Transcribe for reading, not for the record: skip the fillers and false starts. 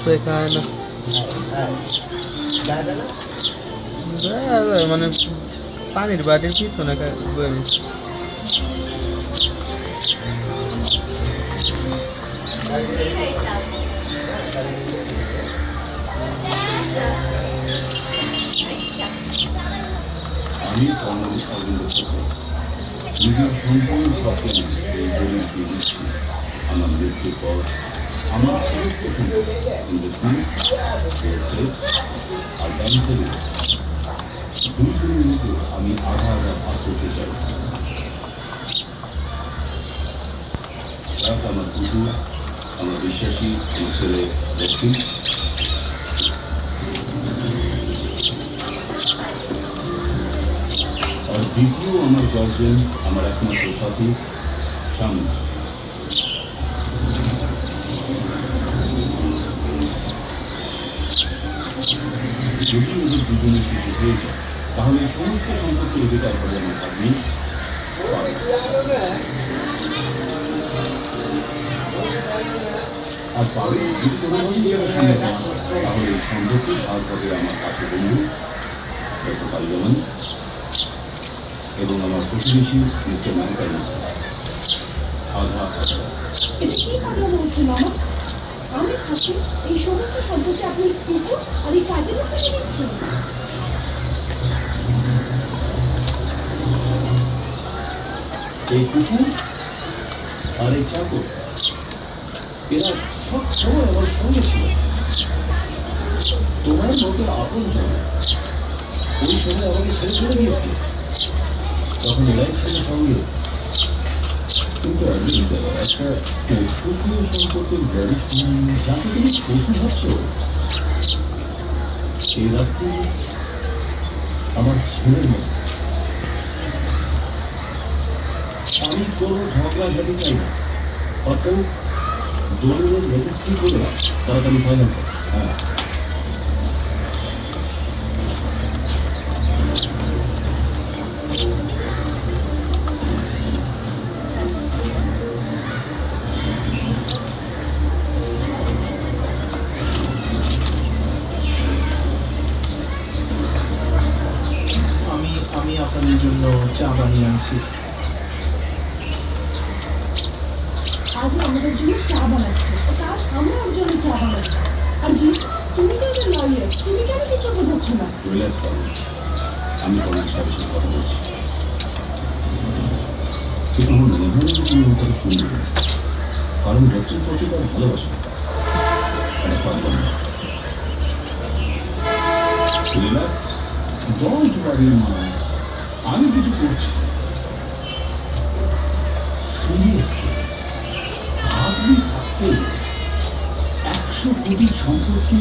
আছে খায় না মানে পানির বাটির পিছনে বয়ে নিচ্ছে আমি কর্মী অরবিন্দ নিজের সম্পূর্ণ সত্য এই গরিব দিয়েছি আমার মৃত্যুর পর আমার প্রথম ইনভেস্টমেন্ট আর ডান্সের দুজনের মধ্যে আমি আধা আধা ভাগ করতে চাই। আমার কুকুর আমার বিশ্বাসী আমার ছেলে লক্ষ্মী আর দ্বিতীয় আমার গার্জেন আমার একমাত্র সাথী স্বামী। যদি ওদের দুজনের কিছু হয়ে যায় তাহলে সমস্ত সম্পত্তি অধিকার হবে আমার স্বামী আর পাবে যদি তাহলে সম্পত্তি ভাগ হবে আমার কাছে বন্ধু পাইজামান এবং আমার প্রতিবেশী মিস্টার ম্যানকাইন আধা আমি থাকি এই সমস্ত সম্পর্কে আপনি কুকুর আর এই কাজের মধ্যে দিচ্ছেন এই কুকুর আর এই চাকর এরা সব সময় আমার সঙ্গে ছিল তোমার মতো আপন ওই সময় আমাকে ছেড়ে চলে গিয়েছে তখন এরাই ছিল সঙ্গে কিন্তু একটা পশুপ্রিয় সম্পর্কের গাড়ি যাকে তুমি পশু ভাবছ সেই রাত্রি আমার ছেলের মতো আমি কোনো ঝগড়াঝাটি চাই না অর্থাৎ দলের রেজিস্ট্রি করে তাড়াতাড়ি ফাইনাল হ্যাঁ আমি আপনাদের জন্য চা বানিয়ে আনছি আজ আমাদের জন্য চা বানাচ্ছে কাজ আমরা ওর জন্য চা বানাচ্ছি আর জি তুমি তো একটা লয়ার তুমি কেন কিছু বোঝাচ্ছ না রিল্যাক্স করো আমি তোমার সাথে কথা বলছি কিন্তু আমার মনে হয় যে তুমি আমার কথা শুনবে কারণ ব্যক্তির প্রতি তার ভালোবাসা ডোন্ট ওয়ারি মা আমি কিছু করছি আপনি থাকতে 100 কোটি সম্পত্তি